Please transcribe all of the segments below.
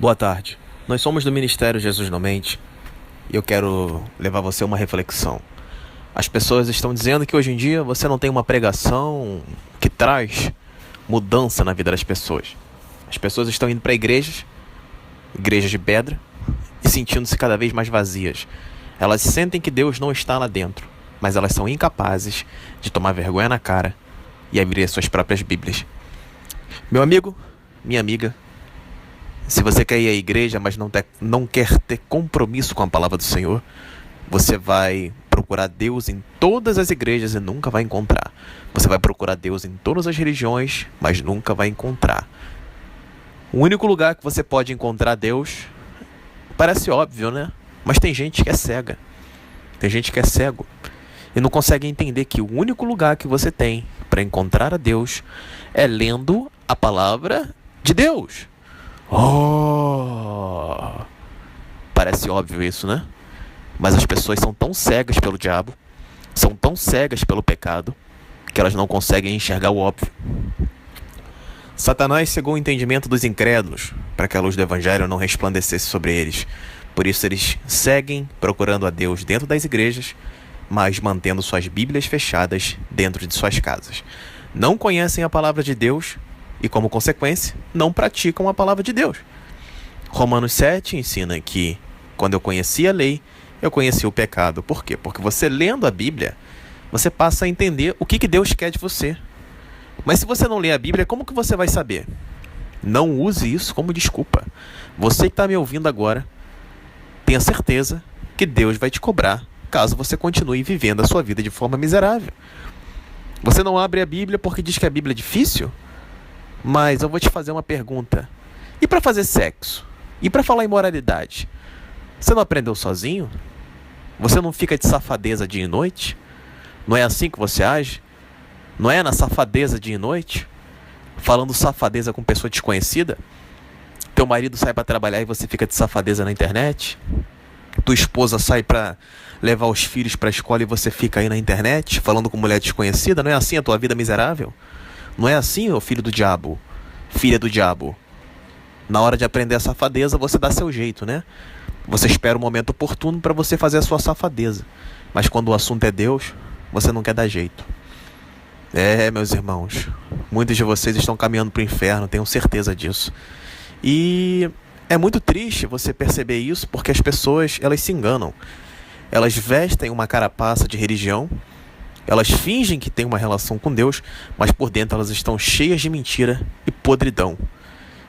Boa tarde. Nós somos do Ministério Jesus Não Mente e eu quero levar você a uma reflexão. As pessoas estão dizendo que hoje em dia você não tem uma pregação que traz mudança na vida das pessoas. As pessoas estão indo para igrejas de pedra, e sentindo-se cada vez mais vazias. Elas sentem que Deus não está lá dentro, mas elas são incapazes de tomar vergonha na cara e abrir suas próprias Bíblias. Meu amigo, minha amiga, se você quer ir à igreja, mas não quer ter compromisso com a palavra do Senhor, você vai procurar Deus em todas as igrejas e nunca vai encontrar. Você vai procurar Deus em todas as religiões, mas nunca vai encontrar. O único lugar que você pode encontrar Deus, parece óbvio, né? Mas tem gente que é cega. Tem gente que é cego e não consegue entender que o único lugar que você tem para encontrar a Deus é lendo a palavra de Deus. Oh! Parece óbvio isso, né? Mas as pessoas são tão cegas pelo diabo, são tão cegas pelo pecado, que elas não conseguem enxergar o óbvio. Satanás cegou o entendimento dos incrédulos para que a luz do evangelho não resplandecesse sobre eles. Por isso eles seguem procurando a Deus dentro das igrejas, mas mantendo suas Bíblias fechadas dentro de suas casas. Não conhecem a palavra de Deus e, como consequência, não praticam a palavra de Deus. Romanos 7 ensina que, quando eu conheci a lei, eu conheci o pecado. Por quê? Porque você lendo a Bíblia, você passa a entender o que Deus quer de você. Mas se você não lê a Bíblia, como que você vai saber? Não use isso como desculpa. Você que está me ouvindo agora, tenha certeza que Deus vai te cobrar caso você continue vivendo a sua vida de forma miserável. Você não abre a Bíblia porque diz que a Bíblia é difícil? Mas eu vou te fazer uma pergunta. E para fazer sexo? E para falar em moralidade? Você não aprendeu sozinho? Você não fica de safadeza dia e noite? Não é assim que você age? Não é na safadeza dia e noite? Falando safadeza com pessoa desconhecida? Teu marido sai para trabalhar e você fica de safadeza na internet? Tua esposa sai para levar os filhos para a escola e você fica aí na internet falando com mulher desconhecida? Não é assim a tua vida miserável? Não é assim, ô filho do diabo? Filha do diabo? Na hora de aprender a safadeza, você dá seu jeito, né? Você espera o momento oportuno para você fazer a sua safadeza. Mas quando o assunto é Deus, você não quer dar jeito. Meus irmãos, muitos de vocês estão caminhando para o inferno, tenho certeza disso. E é muito triste você perceber isso, porque as pessoas, elas se enganam. Elas vestem uma carapaça de religião, elas fingem que têm uma relação com Deus, mas por dentro elas estão cheias de mentira e podridão.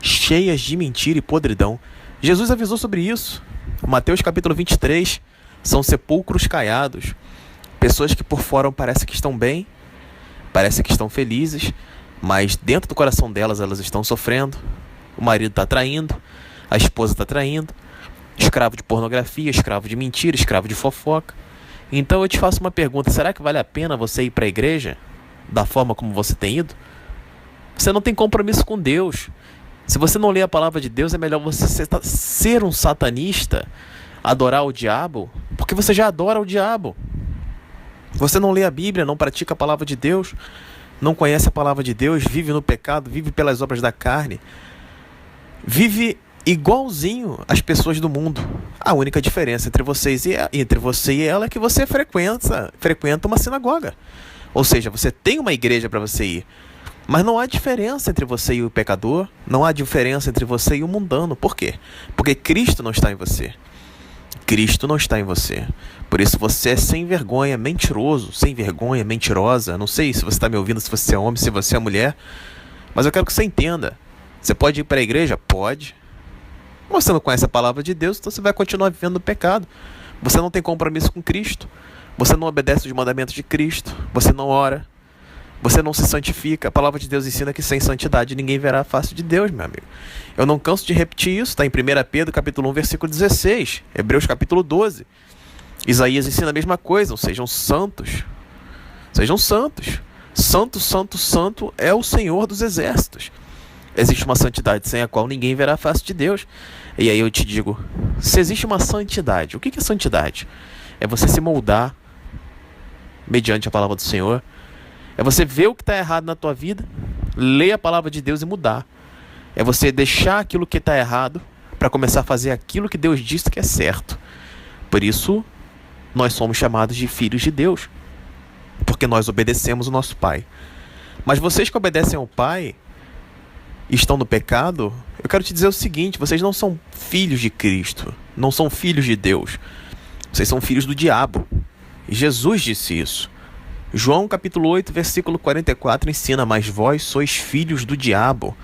Cheias de mentira e podridão. Jesus avisou sobre isso. Mateus capítulo 23, são sepulcros caiados. Pessoas que por fora parece que estão bem, parece que estão felizes, mas dentro do coração delas, elas estão sofrendo. O marido está traindo, a esposa está traindo, escravo de pornografia, escravo de mentira, escravo de fofoca. Então eu te faço uma pergunta, será que vale a pena você ir para a igreja da forma como você tem ido? Você não tem compromisso com Deus. Se você não lê a palavra de Deus, é melhor você ser um satanista, adorar o diabo, porque você já adora o diabo. Você não lê a Bíblia, não pratica a palavra de Deus, não conhece a palavra de Deus, vive no pecado, vive pelas obras da carne, vive igualzinho às pessoas do mundo. A única diferença entre você e ela é que você frequenta uma sinagoga. Ou seja, você tem uma igreja para você ir. Mas não há diferença entre você e o pecador, não há diferença entre você e o mundano. Por quê? Porque Cristo não está em você. Cristo não está em você. Por isso você é sem vergonha, mentiroso, sem vergonha, mentirosa. Não sei se você está me ouvindo, se você é homem, se você é mulher. Mas eu quero que você entenda. Você pode ir para a igreja? Pode. Mas você não conhece a palavra de Deus, então você vai continuar vivendo no pecado. Você não tem compromisso com Cristo. Você não obedece os mandamentos de Cristo. Você não ora. Você não se santifica. A palavra de Deus ensina que sem santidade ninguém verá a face de Deus, meu amigo. Eu não canso de repetir isso. Está em 1 Pedro capítulo 1, versículo 16. Hebreus capítulo 12. Isaías ensina a mesma coisa. Sejam santos. Sejam santos. Santo, santo, santo é o Senhor dos exércitos. Existe uma santidade sem a qual ninguém verá a face de Deus. E aí eu te digo, se existe uma santidade, o que é santidade? É você se moldar mediante a palavra do Senhor. É você ver o que está errado na tua vida, ler a palavra de Deus e mudar. É você deixar aquilo que está errado para começar a fazer aquilo que Deus disse que é certo. Por isso, nós somos chamados de filhos de Deus, porque nós obedecemos o nosso Pai. Mas vocês que obedecem ao Pai e estão no pecado, eu quero te dizer o seguinte: vocês não são filhos de Cristo, não são filhos de Deus, vocês são filhos do diabo. E Jesus disse isso. João capítulo 8, versículo 44 ensina: mas vós sois filhos do diabo,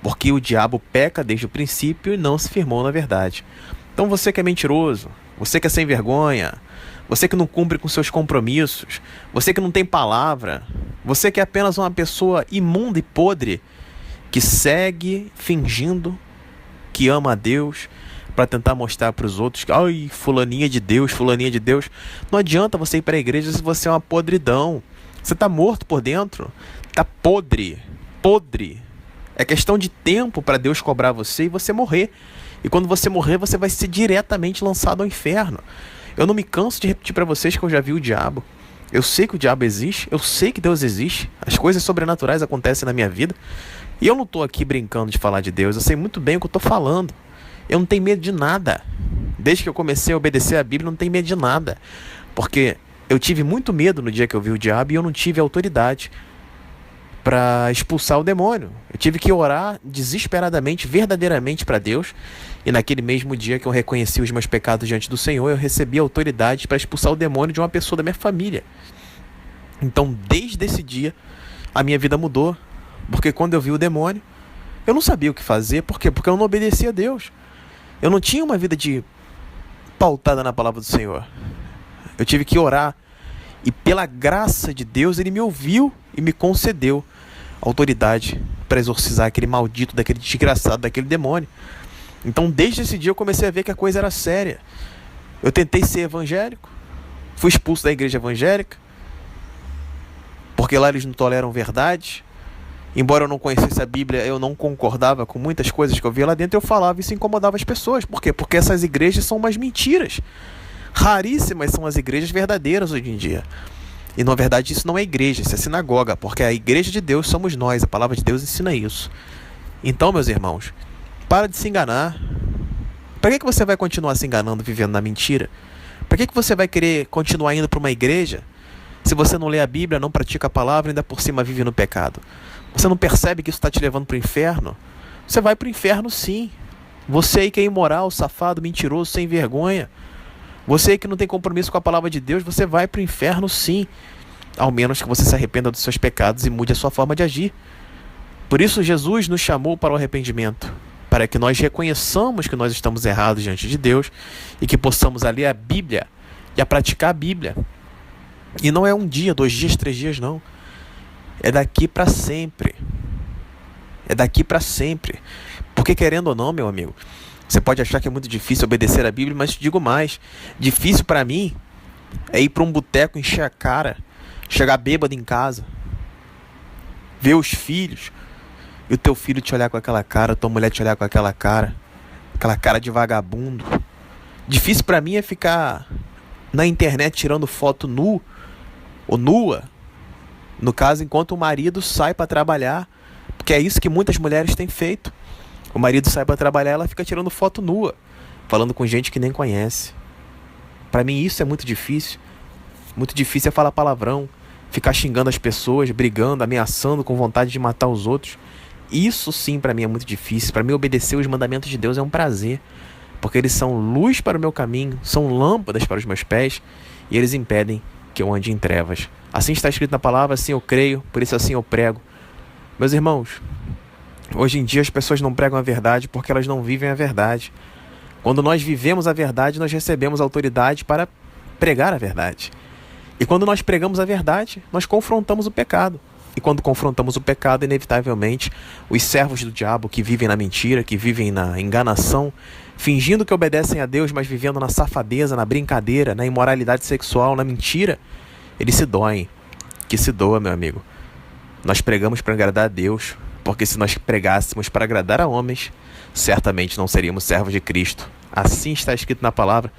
porque o diabo peca desde o princípio e não se firmou na verdade. Então você que é mentiroso, você que é sem vergonha, você que não cumpre com seus compromissos, você que não tem palavra, você que é apenas uma pessoa imunda e podre, que segue fingindo que ama a Deus para tentar mostrar para os outros que, ai, fulaninha de Deus, fulaninha de Deus. Não adianta você ir para a igreja se você é uma podridão. Você está morto por dentro, está podre, podre. É questão de tempo para Deus cobrar você e você morrer. E quando você morrer, você vai ser diretamente lançado ao inferno. Eu não me canso de repetir para vocês que eu já vi o diabo. Eu sei que o diabo existe, eu sei que Deus existe. As coisas sobrenaturais acontecem na minha vida. E eu não estou aqui brincando de falar de Deus, eu sei muito bem o que eu estou falando. Eu não tenho medo de nada. Desde que eu comecei a obedecer a Bíblia, eu não tenho medo de nada. Porque eu tive muito medo no dia que eu vi o diabo e eu não tive autoridade para expulsar o demônio. Eu tive que orar desesperadamente, verdadeiramente para Deus. E naquele mesmo dia que eu reconheci os meus pecados diante do Senhor, eu recebi autoridade para expulsar o demônio de uma pessoa da minha família. Então, desde esse dia, a minha vida mudou. Porque quando eu vi o demônio, eu não sabia o que fazer. Por quê? Porque eu não obedecia a Deus. Eu não tinha uma vida pautada na palavra do Senhor. Eu tive que orar. E pela graça de Deus, Ele me ouviu e me concedeu autoridade para exorcizar aquele maldito, daquele desgraçado, daquele demônio. Então, desde esse dia, eu comecei a ver que a coisa era séria. Eu tentei ser evangélico. Fui expulso da igreja evangélica. Porque lá eles não toleram verdade. Embora eu não conhecesse a Bíblia, eu não concordava com muitas coisas que eu via lá dentro, eu falava e isso incomodava as pessoas. Por quê? Porque essas igrejas são umas mentiras. Raríssimas são as igrejas verdadeiras hoje em dia. E na verdade isso não é igreja, isso é sinagoga, porque a igreja de Deus somos nós, a palavra de Deus ensina isso. Então, meus irmãos, para de se enganar. Para que você vai continuar se enganando, vivendo na mentira? Para que você vai querer continuar indo para uma igreja se você não lê a Bíblia, não pratica a palavra e ainda por cima vive no pecado? Você não percebe que isso está te levando para o inferno? Você vai para o inferno sim. Você aí que é imoral, safado, mentiroso, sem vergonha. Você aí que não tem compromisso com a palavra de Deus, você vai para o inferno sim. Ao menos que você se arrependa dos seus pecados e mude a sua forma de agir. Por isso Jesus nos chamou para o arrependimento. Para que nós reconheçamos que nós estamos errados diante de Deus e que possamos a ler a Bíblia e a praticar a Bíblia. E não é um dia, 2 dias, 3 dias, não. É daqui para sempre. É daqui para sempre. Porque querendo ou não, meu amigo, você pode achar que é muito difícil obedecer a Bíblia, mas te digo mais. Difícil para mim é ir para um boteco, encher a cara, chegar bêbado em casa, ver os filhos, e o teu filho te olhar com aquela cara, tua mulher te olhar com aquela cara de vagabundo. Difícil para mim é ficar na internet tirando foto nu ou nua, no caso, enquanto o marido sai para trabalhar, porque é isso que muitas mulheres têm feito. O marido sai para trabalhar, ela fica tirando foto nua, falando com gente que nem conhece. Para mim isso é muito difícil. Muito difícil é falar palavrão, ficar xingando as pessoas, brigando, ameaçando, com vontade de matar os outros. Isso sim para mim é muito difícil. Para mim obedecer os mandamentos de Deus é um prazer, porque eles são luz para o meu caminho, são lâmpadas para os meus pés, e eles impedem que eu ande em trevas. Assim está escrito na palavra, assim eu creio, por isso assim eu prego. Meus irmãos, hoje em dia as pessoas não pregam a verdade porque elas não vivem a verdade. Quando nós vivemos a verdade, nós recebemos autoridade para pregar a verdade. E quando nós pregamos a verdade, nós confrontamos o pecado. E quando confrontamos o pecado, inevitavelmente, os servos do diabo que vivem na mentira, que vivem na enganação, fingindo que obedecem a Deus, mas vivendo na safadeza, na brincadeira, na imoralidade sexual, na mentira, eles se doem. Que se doa, meu amigo. Nós pregamos para agradar a Deus, porque se nós pregássemos para agradar a homens, certamente não seríamos servos de Cristo. Assim está escrito na palavra.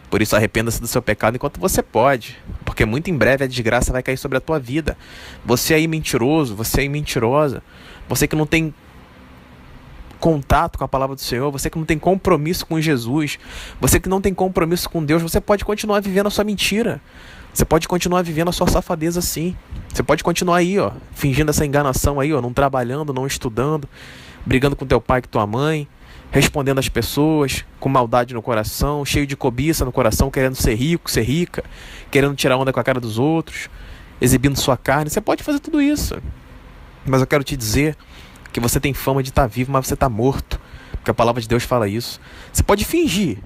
Por isso arrependa-se do seu pecado enquanto você pode, porque muito em breve a desgraça vai cair sobre a tua vida. Você aí mentiroso, você aí mentirosa, você que não tem contato com a palavra do Senhor, você que não tem compromisso com Jesus, você que não tem compromisso com Deus, você pode continuar vivendo a sua mentira. Você pode continuar vivendo a sua safadeza assim. Você pode continuar aí, fingindo essa enganação aí, não trabalhando, não estudando, brigando com teu pai e com tua mãe, respondendo às pessoas, com maldade no coração, cheio de cobiça no coração, querendo ser rico, ser rica, querendo tirar onda com a cara dos outros, exibindo sua carne. Você pode fazer tudo isso. Mas eu quero te dizer que você tem fama de estar vivo, mas você está morto. Porque a palavra de Deus fala isso. Você pode fingir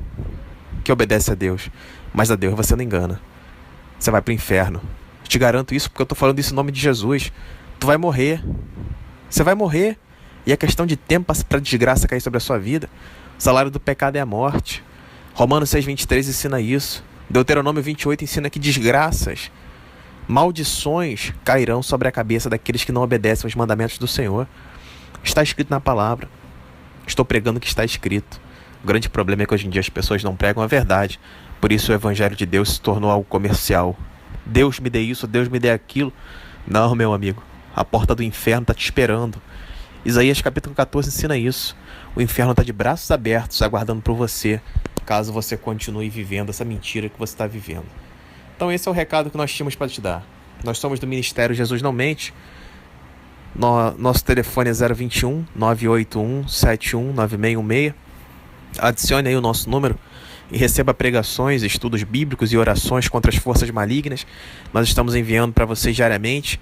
que obedece a Deus, mas a Deus você não engana. Você vai para o inferno. Eu te garanto isso porque eu estou falando isso em nome de Jesus. Tu vai morrer. Você vai morrer. E é questão de tempo para a desgraça cair sobre a sua vida. O salário do pecado é a morte. Romanos 6,23 ensina isso. Deuteronômio 28 ensina que desgraças, maldições cairão sobre a cabeça daqueles que não obedecem aos mandamentos do Senhor. Está escrito na palavra. Estou pregando o que está escrito. O grande problema é que hoje em dia as pessoas não pregam a verdade. Por isso o Evangelho de Deus se tornou algo comercial. Deus me dê isso, Deus me dê aquilo. Não, meu amigo. A porta do inferno está te esperando. Isaías capítulo 14 ensina isso. O inferno está de braços abertos, aguardando por você, caso você continue vivendo essa mentira que você está vivendo. Então esse é o recado que nós tínhamos para te dar. Nós somos do Ministério Jesus Não Mente. Nosso telefone é 021 981 71 9616. Adicione aí o nosso número e receba pregações, estudos bíblicos e orações contra as forças malignas. Nós estamos enviando para vocês diariamente,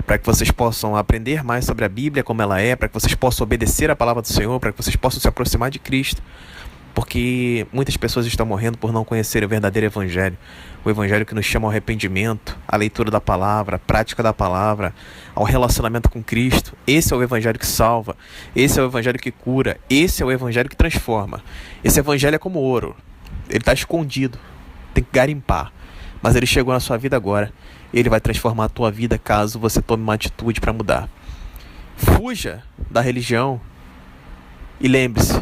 para que vocês possam aprender mais sobre a Bíblia, como ela é, para que vocês possam obedecer a palavra do Senhor, para que vocês possam se aproximar de Cristo, porque muitas pessoas estão morrendo por não conhecer o verdadeiro Evangelho, o Evangelho que nos chama ao arrependimento, à leitura da palavra, à prática da palavra, ao relacionamento com Cristo. Esse é o Evangelho que salva, esse é o Evangelho que cura, esse é o Evangelho que transforma. Esse Evangelho é como ouro, ele está escondido, tem que garimpar, mas ele chegou na sua vida agora. Ele vai transformar a tua vida caso você tome uma atitude para mudar. Fuja da religião e lembre-se,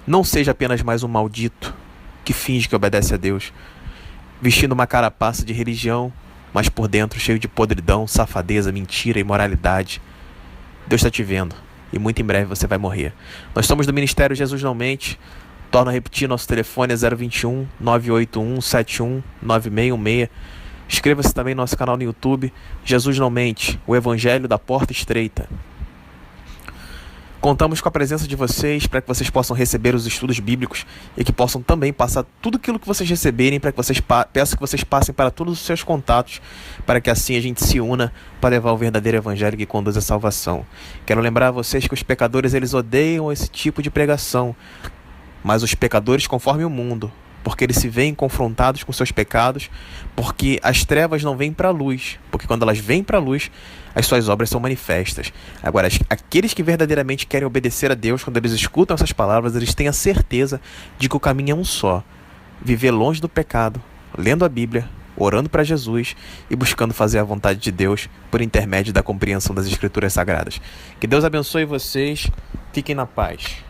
não seja apenas mais um maldito que finge que obedece a Deus, vestindo uma carapaça de religião, mas por dentro cheio de podridão, safadeza, mentira, imoralidade. Deus está te vendo e muito em breve você vai morrer. Nós somos do Ministério Jesus Não Mente. Torno a repetir, nosso telefone é 021 981 71 9616. Inscreva-se também no nosso canal no YouTube, Jesus Não Mente, o Evangelho da Porta Estreita. Contamos com a presença de vocês para que vocês possam receber os estudos bíblicos e que possam também passar tudo aquilo que vocês receberem, para que vocês peço que vocês passem para todos os seus contatos, para que assim a gente se una para levar o verdadeiro Evangelho que conduz à salvação. Quero lembrar a vocês que os pecadores eles odeiam esse tipo de pregação, mas os pecadores conforme o mundo, porque eles se veem confrontados com seus pecados, porque as trevas não vêm para a luz, porque quando elas vêm para a luz, as suas obras são manifestas. Agora, aqueles que verdadeiramente querem obedecer a Deus, quando eles escutam essas palavras, eles têm a certeza de que o caminho é um só: viver longe do pecado, lendo a Bíblia, orando para Jesus e buscando fazer a vontade de Deus por intermédio da compreensão das Escrituras Sagradas. Que Deus abençoe vocês, fiquem na paz.